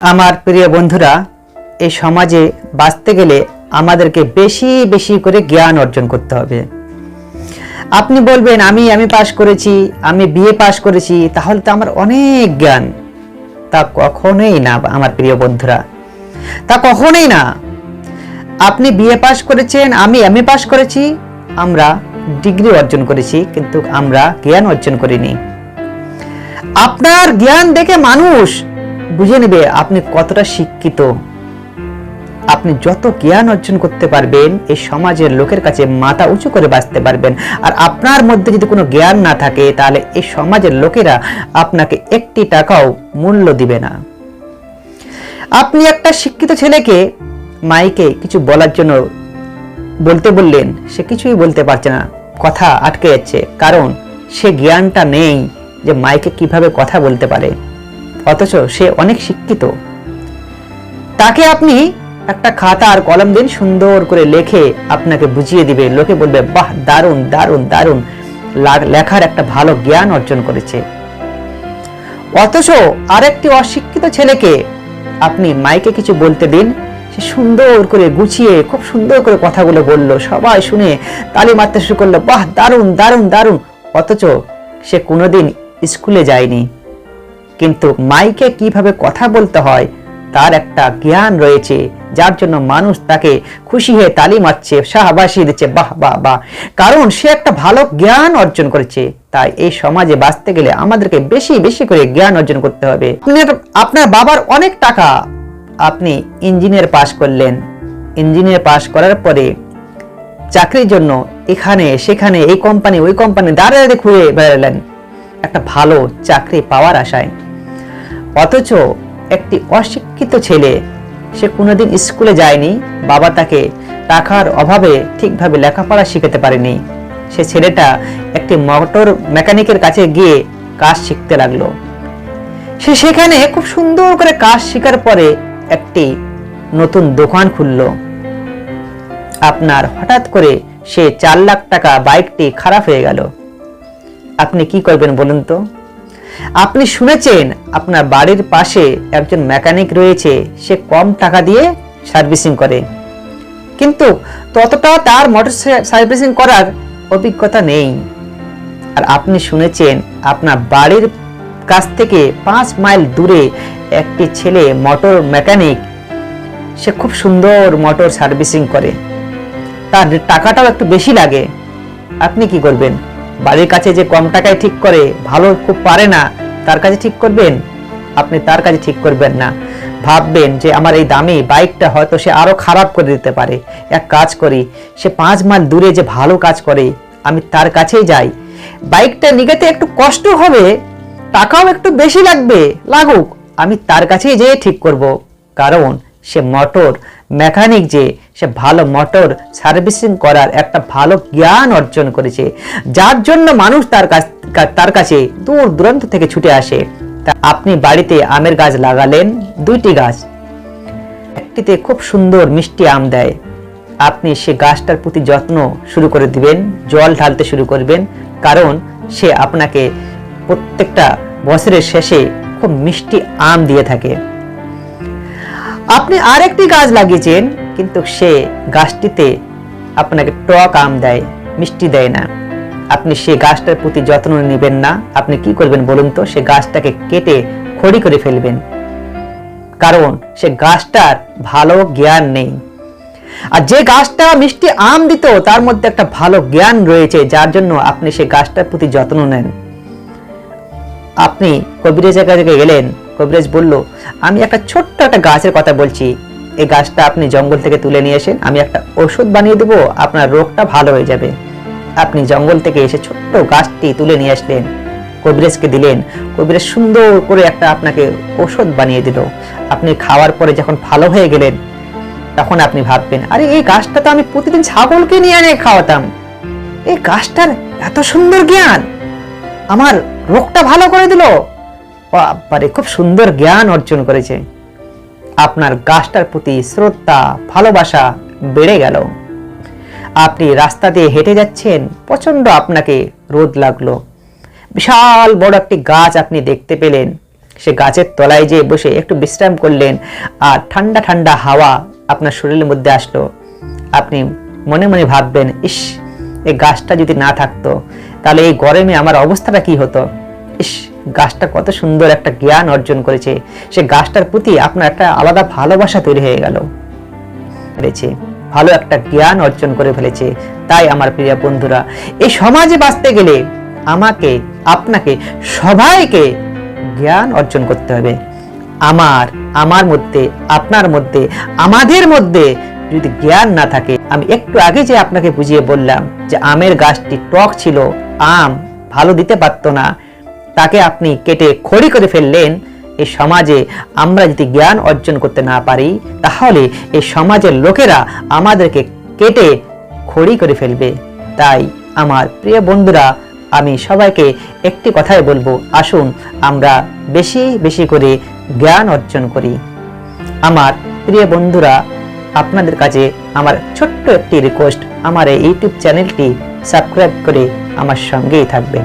আমার প্রিয় বন্ধুরা, এই সমাজে বাঁচতে গেলে আমাদেরকে বেশি বেশি করে জ্ঞান অর্জন করতে হবে। আপনি বলবেন আমি পাস করেছি, আমি বিএ পাস করেছি, তাহলে তো আমার অনেক জ্ঞান। তা কখনোই না আমার প্রিয় বন্ধুরা, তা কখনোই না। আপনি বিএ পাস করেছেন, আমি এমএ পাস করেছি, আমরা ডিগ্রি অর্জন করেছি, কিন্তু আমরা জ্ঞান অর্জন করিনি। আপনার জ্ঞান দেখে মানুষ বুঝে নেবে আপনি কতটা শিক্ষিত। আপনি যত জ্ঞান অর্জন করতে পারবেন, এই সমাজের লোকের কাছে মাথা উঁচু করে বাঁচতে পারবেন। আর আপনার মধ্যে যদি কোনো জ্ঞান না থাকে, তাহলে এই সমাজের লোকেরা আপনাকে একটি টাকাও মূল্য দিবে না। আপনি একটা শিক্ষিত ছেলেকে মাইকে কিছু বলার জন্য বলতে বললেন, সে কিছুই বলতে পারছে না, কথা আটকে যাচ্ছে, কারণ সে জ্ঞানটা নেই যে মাইকে কিভাবে কথা বলতে পারে। অথচ সে অনেক শিক্ষিত। তাকে আপনি একটা খাতা আর কলম দিন, সুন্দর করে লেখে আপনাকে বুঝিয়ে দিবে, লোকে বলবে বাহ, দারুণ দারুণ দারুণ, লেখার একটা ভালো জ্ঞান অর্জন করেছে। অথচ আরেকটি অশিক্ষিত ছেলেকে আপনি মাইকে কিছু বলতে দিন, সে সুন্দর করে গুছিয়ে খুব সুন্দর করে কথাগুলো বলল, সবাই শুনে তালি মারতে শুরু করলো, বাহ, দারুণ দারুণ দারুণ। অথচ সে কোনোদিন স্কুলে যায়নি, কিন্তু মাইকে কিভাবে কথা বলতে হয় তার একটা জ্ঞান রয়েছে, যার জন্য মানুষ তাকে খুশি হয়ে তালি মারছে, শাবাশি দিচ্ছে, বাহ বাহ বাহ, কারণ সে একটা ভালো জ্ঞান অর্জন করেছে। তাই এই সমাজে বাঁচতে গেলে আমাদেরকে বেশি বেশি করে জ্ঞান অর্জন করতে হবে। আপনার বাবার অনেক টাকা, আপনি ইঞ্জিনিয়ার পাস করলেন, ইঞ্জিনিয়ার পাস করার পরে চাকরির জন্য এখানে সেখানে এই কোম্পানি ওই কোম্পানি দাঁড়িয়ে ঘুরে বেড়ালেন একটা ভালো চাকরি পাওয়ার আশায়। অথচ একটি অশিক্ষিত ছেলে, সে কোনোদিন স্কুলে যায়নি, বাবা তাকে টাকার অভাবে ঠিকভাবে লেখাপড়া শিখাতে পারেনি। সে ছেলেটা একটি মোটর মেকানিকের কাছে গিয়ে কাজ শিখতে লাগলো। সে সেখানে খুব সুন্দর করে কাজ শেখার পরে একটি নতুন দোকান খুললো। আপনার হঠাৎ করে সে 4 লাখ টাকা বাইকটি খারাপ হয়ে গেল। আপনি কি করবেন বলুন তো? আপনি শুনেছেন আপনার বাড়ির পাশে একজন মেকানিক রয়েছে, সে কম টাকা দিয়ে সার্ভিসিং করে, কিন্তু ততটা তার মোটর সার্ভিসিং করার অভিজ্ঞতা নেই। আর আপনি শুনেছেন আপনার বাড়ির কাছ থেকে 5 মাইল দূরে একটি ছেলে মোটর মেকানিক, সে খুব সুন্দর মোটর সার্ভিসিং করে, তার টাকাটাও একটু বেশি লাগে। আপনি কি করবেন? বাড়ির কাছে যে কম টাকায় ঠিক করে, ভালো খুব পারে না, তার কাছে ঠিক করবেন? আপনি তার কাছে ঠিক করবেন না। ভাববেন যে আমার এই দামি বাইকটা হয়তো সে আরো খারাপ করে দিতে পারে, এক কাজ করি, সে 5 মাইল দূরে যে ভালো কাজ করে, আমি তার কাছেই যাই। বাইকটা নিতে একটু কষ্ট হবে, টাকাও একটু বেশি লাগবে, লাগুক, আমি তার কাছেই যেয়ে ঠিক করব, কারণ সে মোটর মেকানিক, যে সে ভালো মোটর সার্ভিসিং করার একটা ভালো জ্ঞান অর্জন করেছে, যার জন্য মানুষ তার কাছে দূর দূরান্ত থেকে ছুটে আসে। তা আপনি বাড়িতে আমের গাছ লাগালেন, 2টি গাছ, একটিতে খুব সুন্দর মিষ্টি আম দেয়, আপনি সে গাছটার প্রতি যত্ন শুরু করে দিবেন, জল ঢালতে শুরু করবেন, কারণ সে আপনাকে প্রত্যেকটা বছরের শেষে খুব মিষ্টি আম দিয়ে থাকে। আপনি আরেকটি গাছ লাগিয়েছেন, কিন্তু সে গাছটিতে আপনাকে টক আম দেয়, মিষ্টি দেয় না। আপনি সে গাছটার প্রতি যত্ন নেবেন না। আপনি কি করবেন বলুন তো? সে গাছটাকে কেটে খড়ি করে ফেলবেন, কারণ সে গাছটার ভালো জ্ঞান নেই। আর যে গাছটা মিষ্টি আম দিত, তার মধ্যে একটা ভালো জ্ঞান রয়েছে, যার জন্য আপনি সে গাছটার প্রতি যত্ন নেন। আপনি কবিরাজের কাছে গেলেন, কবিরাজ বলল আমি একটা ছোট্ট একটা গাছের কথা বলছি, এই গাছটা আপনি জঙ্গল থেকে তুলে নিয়ে এসেন, আমি একটা ওষুধ বানিয়ে দেবো, আপনার রোগটা ভালো হয়ে যাবে। আপনি জঙ্গল থেকে এসে ছোট্ট গাছটি তুলে নিয়ে আসলেন, কবিরাজকে দিলেন, কবিরাজ সুন্দর করে একটা আপনাকে ওষুধ বানিয়ে দিল। আপনি খাওয়ার পরে যখন ভালো হয়ে গেলেন, তখন আপনি ভাববেন, আরে এই গাছটা তো আমি প্রতিদিন ছাগলকে নিয়ে এনে খাওয়াতাম, এই গাছটার এত সুন্দর জ্ঞান, আমার রোগটা ভালো করে দিল, বাবারে, খুব সুন্দর জ্ঞান অর্জন করেছে। আপনার গাছটার প্রতি শ্রদ্ধা ভালোবাসা বেড়ে গেল। আপনি রাস্তা দিয়ে হেঁটে যাচ্ছেন, প্রচন্ড আপনাকে রোদ লাগলো, বিশাল বড় একটি গাছ আপনি দেখতে পেলেন, সে গাছের তলায় যেয়ে বসে একটু বিশ্রাম করলেন আর ঠান্ডা ঠান্ডা হাওয়া আপনার শরীরের মধ্যে আসলো, আপনি মনে মনে ভাববেন, ইস, এই গাছটা যদি না থাকতো তাহলে এই গরমে আমার অবস্থাটা কি হতো। ইস, গাছটা কত সুন্দর একটা জ্ঞান অর্জন করেছে, সে গাছটার প্রতি আপনার একটা আলাদা ভালোবাসা তৈরি হয়ে গেল, ভালো একটা জ্ঞান অর্জন করে ফেলেছে। তাই আমার প্রিয় বন্ধুরা, এই সমাজে বাঁচতে গেলে আমাকে, আপনাকে, সবাইকে জ্ঞান অর্জন করতে হবে। আমার মধ্যে, আপনার মধ্যে, আমাদের মধ্যে যদি জ্ঞান না থাকে, আমি একটু আগে যে আপনাকে বুঝিয়ে বললাম যে আমের গাছটি টক ছিল, আম ভালো দিতে পারতো না, তাকে আপনি কেটে খড়ি করে ফেললেন। এই সমাজে আমরা যদি জ্ঞান অর্জন করতে না পারি, তাহলে এই সমাজের লোকেরা আমাদেরকে কেটে খড়ি করে ফেলবে। তাই আমার প্রিয় বন্ধুরা, আমি সবাইকে একটি কথাই বলবো, আসুন আমরা বেশি বেশি করে জ্ঞান অর্জন করি। আমার প্রিয় বন্ধুরা, আপনাদের কাছে আমার ছোট্ট একটি রিকোয়েস্ট, আমার এই ইউটিউব চ্যানেলটি সাবস্ক্রাইব করে আমার সঙ্গেই থাকবেন।